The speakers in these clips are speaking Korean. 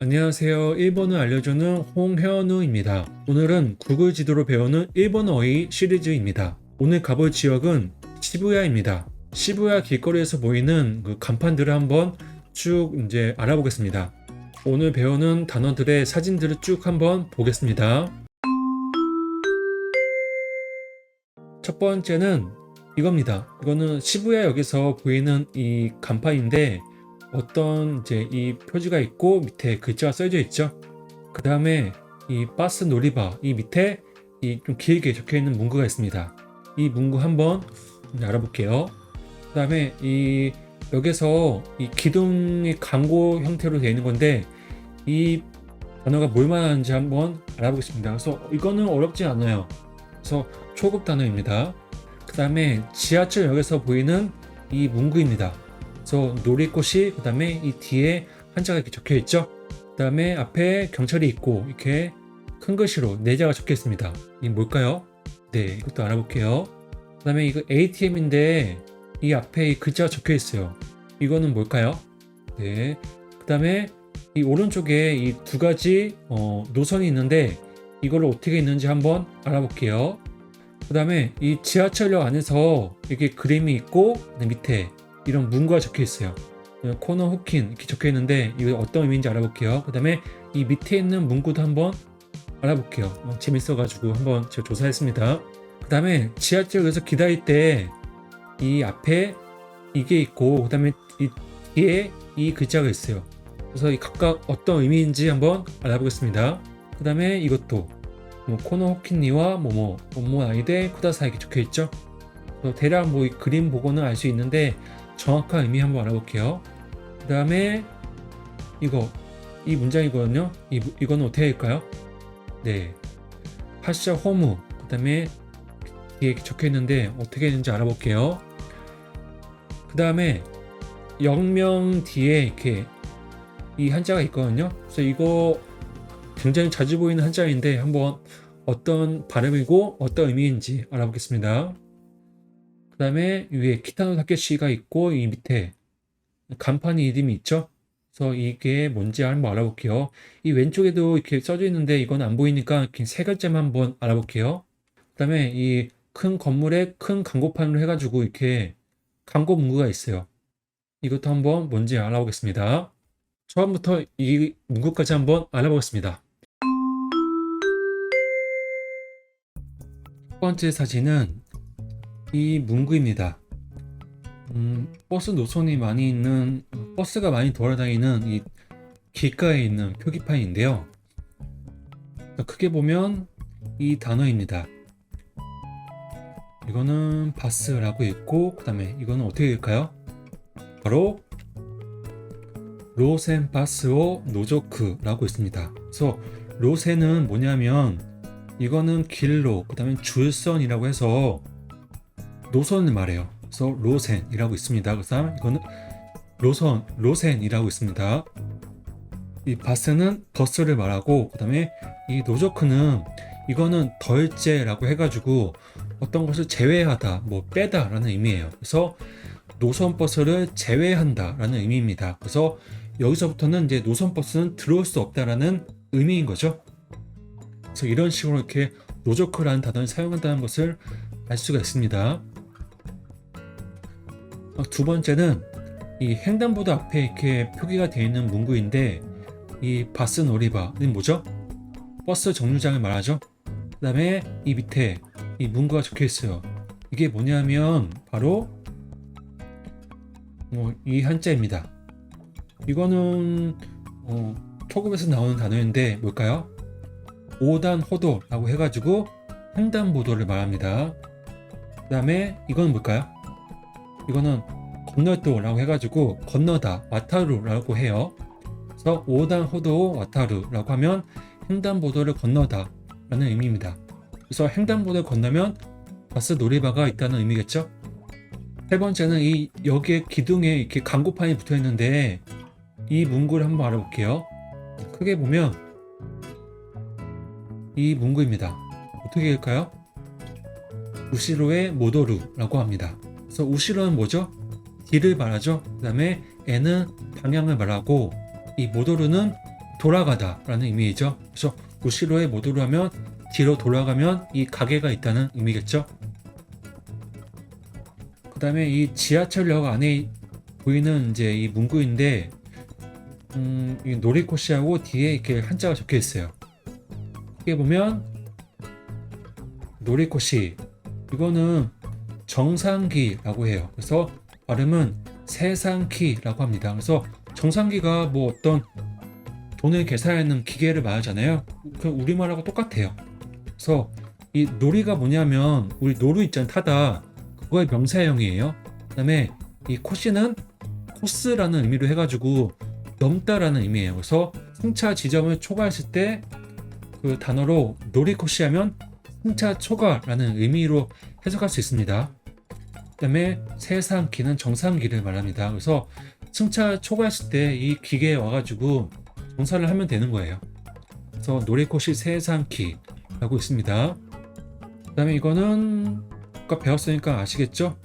안녕하세요. 일본어 알려주는 홍현우입니다. 오늘은 구글 지도로 배우는 일본어의 시리즈입니다. 오늘 가볼 지역은 시부야입니다. 시부야 길거리에서 보이는 그 간판들을 한번 쭉 이제 알아보겠습니다. 오늘 배우는 단어들의 사진들을 쭉 한번 보겠습니다. 첫 번째는 이겁니다. 이거는 시부야역에서 보이는 이 간판인데 어떤 이제 이 표지가 있고 밑에 글자가 써져 있죠. 그 다음에 이 버스 놀이바 이 밑에 이 좀 길게 적혀 있는 문구가 있습니다. 이 문구 한번 알아볼게요. 그 다음에 이 여기서 이 기둥이 광고 형태로 되어 있는 건데 이 단어가 뭘 말하는지 한번 알아보겠습니다. 그래서 이거는 어렵지 않아요. 그래서 초급 단어입니다. 그 다음에 지하철역에서 보이는 이 문구입니다. 그래서 놀이꽃이 그 다음에 이 뒤에 한자가 이렇게 적혀 있죠. 그 다음에 앞에 경찰이 있고 이렇게 큰 글씨로 내자가 적혀 있습니다. 이게 뭘까요? 네, 이것도 알아볼게요. 그 다음에 이거 ATM인데 이 앞에 이 글자가 적혀 있어요. 이거는 뭘까요? 네. 그 다음에 이 오른쪽에 이 두 가지 노선이 있는데 이걸 어떻게 있는지 한번 알아볼게요. 그 다음에 이 지하철역 안에서 이렇게 그림이 있고 밑에 이런 문구가 적혀 있어요. 코너 후킨 이렇게 적혀 있는데 이거 어떤 의미인지 알아볼게요. 그 다음에 이 밑에 있는 문구도 한번 알아볼게요. 재밌어가지고 한번 제가 조사했습니다. 그 다음에 지하철역에서 기다릴 때 이 앞에 이게 있고 그 다음에 이 뒤에 이 글자가 있어요. 그래서 이 각각 어떤 의미인지 한번 알아보겠습니다. 그 다음에 이것도 코너 호킨니와 뭐뭐 아이데 쿠다사이 이렇게 적혀 있죠. 대략 뭐 이 그림 보고는 알 수 있는데 정확한 의미 한번 알아볼게요. 그 다음에 이 문장이거든요. 이거는 어떻게 할까요? 네, 파샤 호무 그 다음에 뒤에 적혀 있는데 어떻게 했는지 알아볼게요. 그 다음에 역명 뒤에 이렇게 이 한자가 있거든요. 그래서 이거 굉장히 자주 보이는 한자인데 한번 어떤 발음이고 어떤 의미인지 알아보겠습니다. 그 다음에 위에 키타노 타케시가 있고 이 밑에 간판이 이름이 있죠. 그래서 이게 뭔지 한번 알아볼게요. 이 왼쪽에도 이렇게 써져 있는데 이건 안 보이니까 이렇게 세 글자만 한번 알아볼게요. 그 다음에 이 큰 건물에 큰 광고판으로 해가지고 이렇게 광고 문구가 있어요. 이것도 한번 뭔지 알아보겠습니다. 처음부터 이 문구까지 한번 알아보겠습니다. 첫 번째 사진은 이 문구입니다. 버스 노선이 많이 있는 버스가 많이 돌아다니는 이 길가에 있는 표기판인데요. 크게 보면 이 단어입니다. 이거는 바스라고 있고 그 다음에 이거는 어떻게 될까요? 바로 로센 바스오 노조크라고 있습니다. 그래서 로센은 뭐냐면 이거는 길로 그 다음에 줄선이라고 해서 노선을 말해요. 그래서 로센이라고 있습니다. 그래서 이거는 로센이라고 있습니다. 이 바스는 버스를 말하고 그 다음에 이 노조크는 이거는 덜제라고 해가지고 어떤 것을 제외하다, 뭐 빼다 라는 의미예요. 그래서 노선 버스를 제외한다 라는 의미입니다. 그래서 여기서부터는 이제 노선 버스는 들어올 수 없다라는 의미인 거죠. 그래서 이런 식으로 이렇게 노조크라는 단어를 사용한다는 것을 알 수가 있습니다. 두 번째는 이 횡단보도 앞에 이렇게 표기가 되어 있는 문구인데 이 바스 노리바는 뭐죠? 버스 정류장을 말하죠. 그 다음에 이 밑에 이 문구가 적혀 있어요. 이게 뭐냐면 바로 이 한자입니다. 이거는 초급에서 나오는 단어인데 뭘까요? 오단호도라고 해가지고 횡단보도를 말합니다. 그 다음에 이건 뭘까요? 이거는 건널도라고 해가지고 건너다 와타루라고 해요. 그래서 오단호도 와타루라고 하면 횡단보도를 건너다 라는 의미입니다. 그래서 횡단보도를 건너면 바스 놀이바가 있다는 의미겠죠. 세 번째는 이 여기에 기둥에 이렇게 광고판이 붙어 있는데 이 문구를 한번 알아볼게요. 크게 보면 이 문구입니다. 어떻게 읽을까요? 우시로의 모도루라고 합니다. 그래서 우시로는 뭐죠? 뒤를 말하죠. 그 다음에 에는 방향을 말하고 이 모도루는 돌아가다 라는 의미이죠. 그래서 우시로에 모도로 하면 뒤로 돌아가면 이 가게가 있다는 의미겠죠. 그 다음에 이 지하철역 안에 보이는 이제 이 문구인데 이 노리코시하고 뒤에 이렇게 한자가 적혀 있어요. 크게 보면 노리코시, 이거는 정상기라고 해요. 그래서 발음은 세상키라고 합니다. 그래서 정상기가 뭐 어떤 돈을 계산하는 기계를 말하잖아요. 그 우리말하고 똑같아요. 그래서 이 놀이가 뭐냐면 우리 노루 있잖아요. 타다. 그거의 명사형이에요. 그 다음에 이 코시는 코스라는 의미로 해가지고 넘다라는 의미예요. 그래서 승차 지점을 초과했을 때 그 단어로 노리코시 하면 승차 초과라는 의미로 해석할 수 있습니다. 그 다음에 세상기는 정상기를 말합니다. 그래서 승차 초과했을 때 이 기계에 와가지고 정사를 하면 되는 거예요. 그래서 노리코시 세상키라고 있습니다. 그 다음에 이거는 아까 배웠으니까 아시겠죠?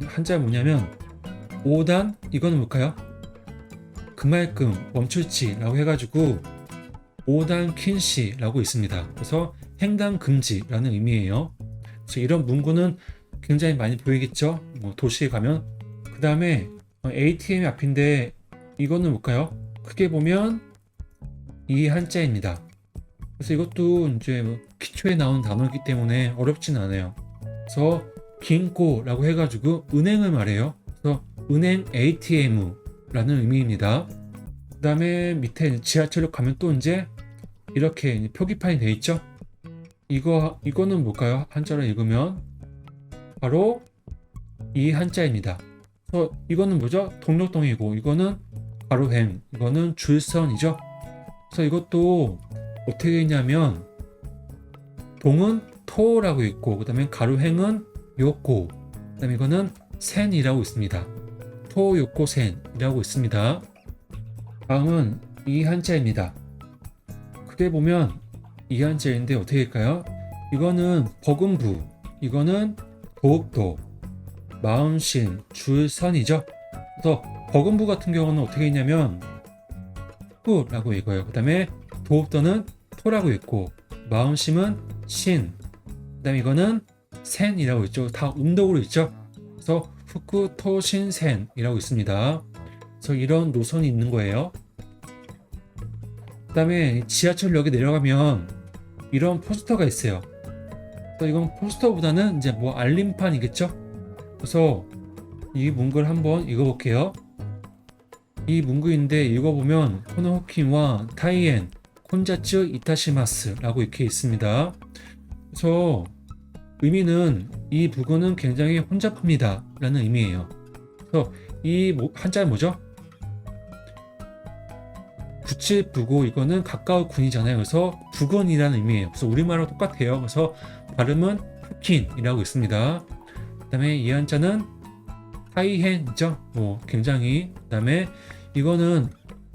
한자 뭐냐면 5단, 이거는 뭘까요? 그말끔 멈출치라고 해가지고 5단 킨시라고 있습니다. 그래서 횡단 금지라는 의미예요. 그래서 이런 문구는 굉장히 많이 보이겠죠? 뭐 도시에 가면. 그 다음에 ATM 앞인데 이거는 뭘까요? 크게 보면 이 한자입니다. 그래서 이것도 이제 뭐 기초에 나온 단어이기 때문에 어렵진 않아요. 그래서 긴코라고 해가지고 은행을 말해요. 그래서 은행 ATM라는 의미입니다. 그 다음에 밑에 지하철역 가면 또 이제 이렇게 표기판이 되어 있죠. 이거는 뭘까요? 한자로 읽으면 바로 이 한자입니다. 그래서 이거는 뭐죠? 동력동이고 이거는 가로행, 이거는 줄선이죠. 그래서 이것도 어떻게 있냐면 동은 토라고 있고 그 다음에 가로행은 요코, 그 다음에 이거는 센이라고 있습니다. 토, 요코, 센이라고 있습니다. 다음은 이 한자입니다. 크게 보면 이 한자인데 어떻게 할까요? 이거는 버금부, 이거는 도읍도, 마음신, 줄선이죠. 그래서 버금부 같은 경우는 어떻게 있냐면 후라고 읽어요. 그 다음에 도읍도는 토라고 읽고 마음심은 신, 그 다음에 이거는 센이라고 있죠. 다 음독으로 있죠. 그래서 후쿠 토신 센이라고 있습니다. 그래서 이런 노선이 있는 거예요. 그 다음에 지하철역에 내려가면 이런 포스터가 있어요. 그래서 이건 포스터보다는 이제 뭐 알림판이겠죠. 그래서 이 문구를 한번 읽어볼게요. 이 문구인데 읽어보면 코노호킨와 타이엔 콘자츠 이타시마스라고 이렇게 있습니다. 그래서 의미는 이 부근은 굉장히 혼잡합니다 라는 의미예요. 그래서 이 한자는 뭐죠? 구치부고, 이거는 가까운 군이잖아요. 그래서 부근이라는 의미예요. 그래서 우리말하고 똑같아요. 그래서 발음은 후킨이라고 있습니다. 그 다음에 이 한자는 타이헨이죠. 뭐 굉장히. 그 다음에 이거는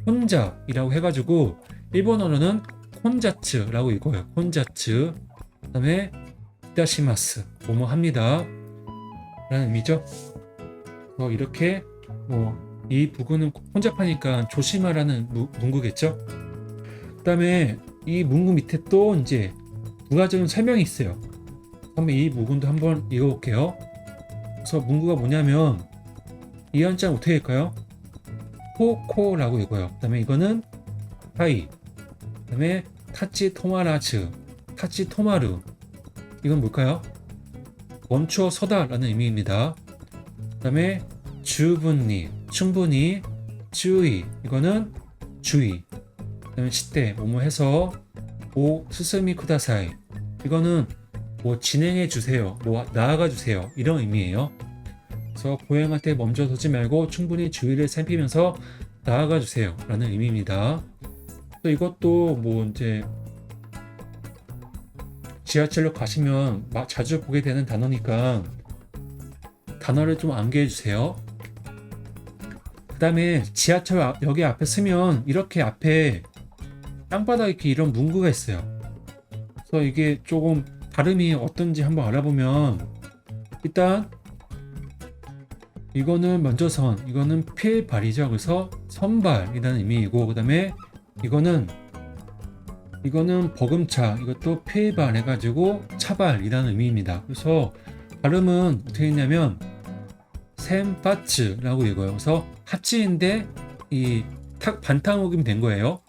혼자이라고 해가지고 일본어로는 콘자츠라고 읽어요. 콘자츠. 그 다음에 이타시마스, 뭐뭐 합니다 라는 의미죠. 이렇게 이 부근은 혼잡하니까 조심하라는 문구겠죠. 그 다음에 이 문구 밑에 또 이제 부가적인 설명이 있어요. 그러면 이 문구도 한번 읽어볼게요. 그래서 문구가 뭐냐면 이 한자는 어떻게 읽을까요? 코코라고 읽어요. 그 다음에 이거는 타이, 그 다음에 타치 토마라츠, 타치 토마르, 이건 뭘까요? 멈추어 서다 라는 의미입니다. 그 다음에 주분니, 충분히, 주의, 이거는 주의, 그 다음에 시대, 뭐뭐 해서 오 스스미 쿠다사이, 이거는 뭐 진행해 주세요, 뭐 나아가 주세요, 이런 의미예요. 그래서 보행할 때 멈춰 서지 말고 충분히 주의를 살피면서 나아가 주세요 라는 의미입니다. 또 이것도 뭐 이제 지하철로 가시면 자주 보게 되는 단어니까 단어를 좀 암기해 주세요. 그 다음에 지하철 여기 앞에 쓰면 이렇게 앞에 땅바닥에 이렇게 이런 문구가 있어요. 그래서 이게 조금 발음이 어떤지 한번 알아보면, 일단 이거는 먼저 선, 이거는 필발이죠. 그래서 선발이라는 의미이고, 그 다음에 이거는 버금차, 이것도 페이발 해가지고 차발이라는 의미입니다. 그래서 발음은 어떻게 했냐면 샘파츠라고 읽어요. 그래서 하치인데 이 반타음음이 된 거예요.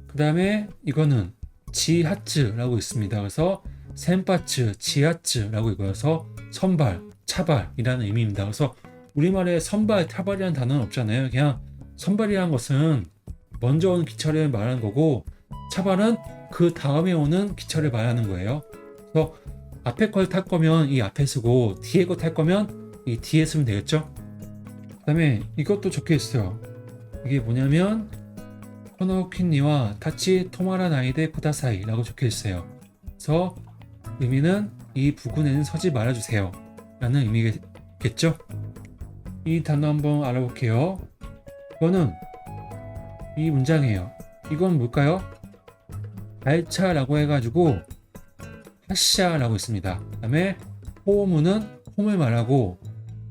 그 다음에 이거는 지하츠라고 있습니다. 그래서 샘파츠, 지하츠라고 읽어서 선발, 차발이라는 의미입니다. 그래서 우리말에 선발, 차발이라는 단어는 없잖아요. 그냥 선발이라는 것은 먼저 오는 기차를 말하는 거고, 차발은 그 다음에 오는 기차를 말하는 거예요. 그래서 앞에 걸 탈 거면 이 앞에 쓰고 뒤에 거 탈 거면 이 뒤에 쓰면 되겠죠. 그 다음에 이것도 적혀 있어요. 이게 뭐냐면 코노키니와 타치 토마라 나이데 쿠다사이 라고 적혀 있어요. 그래서 의미는 이 부근에는 서지 말아주세요 라는 의미겠죠. 이 단어 한번 알아볼게요. 이거는 이 문장이에요. 이건 뭘까요? 발차라고 해가지고 하샤라고 있습니다. 그 다음에 호무는 홈을 말하고,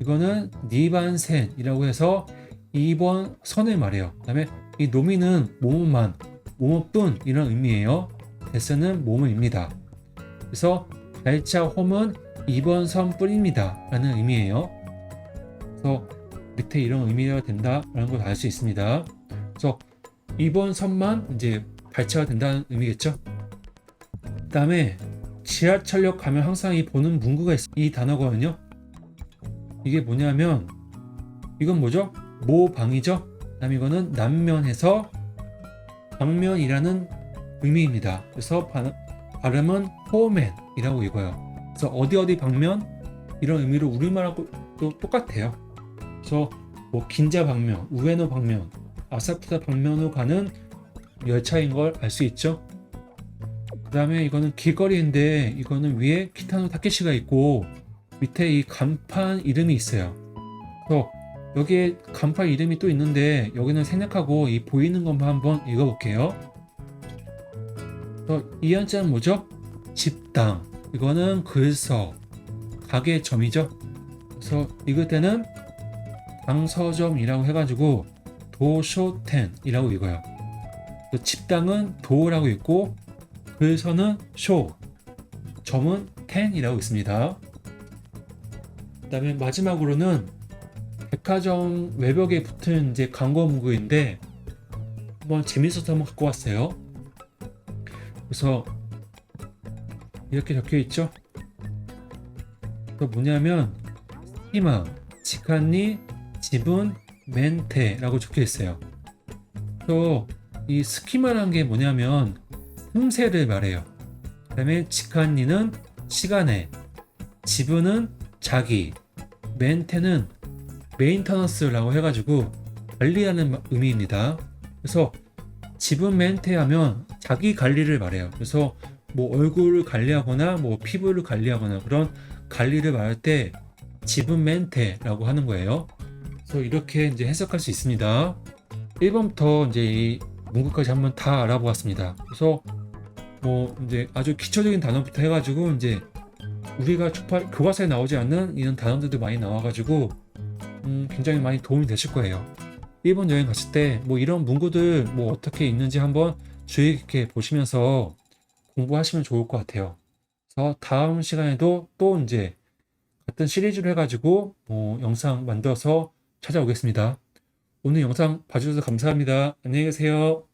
이거는 니반센이라고 해서 2번 선을 말해요. 그 다음에 이 노미는 모모만, 모모뿐 이런 의미예요. 데스는 모모입니다. 그래서 발차 홈은 2번 선 뿐입니다 라는 의미예요. 그래서 밑에 이런 의미가 된다라는 걸 알 수 있습니다. 그래서 2번 선만 이제 발차가 된다는 의미겠죠. 그 다음에 지하철역 가면 항상 이 보는 문구가 있어요. 이 단어거든요. 이게 뭐냐면 이건 뭐죠? 모방이죠. 그 다음에 이거는 남면에서 방면이라는 의미입니다. 그래서 발음은 호맨이라고 읽어요. 그래서 어디 방면 이런 의미로 우리말하고 또 똑같아요. 그래서 뭐 긴자 방면, 우에노 방면, 아사쿠사 방면으로 가는 열차인 걸 알 수 있죠. 그 다음에 이거는 길거리인데, 이거는 위에 키타노 타케시가 있고 밑에 이 간판 이름이 있어요. 그래서 여기에 간판 이름이 또 있는데 여기는 생략하고 이 보이는 것만 한번 읽어볼게요. 이 한자는 뭐죠? 집당. 이거는 글서, 가게점이죠. 그래서 읽을 때는 당서점이라고 해가지고 도쇼텐이라고 읽어요. 집당은 도라고 읽고 글서는 쇼, 점은 텐이라고 있습니다. 그 다음에 마지막으로는 백화점 외벽에 붙은 이제 광고 문구인데 한번 재밌어서 한번 갖고 왔어요. 그래서 이렇게 적혀 있죠. 또 뭐냐면 스키마, 치칸니, 지분, 멘테라고 적혀 있어요. 또 이 스키마라는 게 뭐냐면 틈새를 말해요. 그 다음에 치칸니는 시간에, 지분은 자기, 멘테는 메인터넌스라고 해가지고 관리하는 의미입니다. 그래서 지분 멘테 하면 자기 관리를 말해요. 그래서 뭐 얼굴을 관리하거나 뭐 피부를 관리하거나 그런 관리를 말할 때 지분 멘테라고 하는 거예요. 그래서 이렇게 이제 해석할 수 있습니다. 1번부터 이제 이 문구까지 한번 다 알아보았습니다. 그래서 뭐 이제 아주 기초적인 단어부터 해가지고 이제 우리가 교과서에 나오지 않는 이런 단어들도 많이 나와가지고 굉장히 많이 도움이 되실 거예요. 일본 여행 갔을 때 뭐 이런 문구들 뭐 어떻게 있는지 한번 주의 깊게 보시면서 공부하시면 좋을 것 같아요. 그래서 다음 시간에도 또 이제 같은 시리즈로 해가지고 영상 만들어서 찾아오겠습니다. 오늘 영상 봐주셔서 감사합니다. 안녕히 계세요.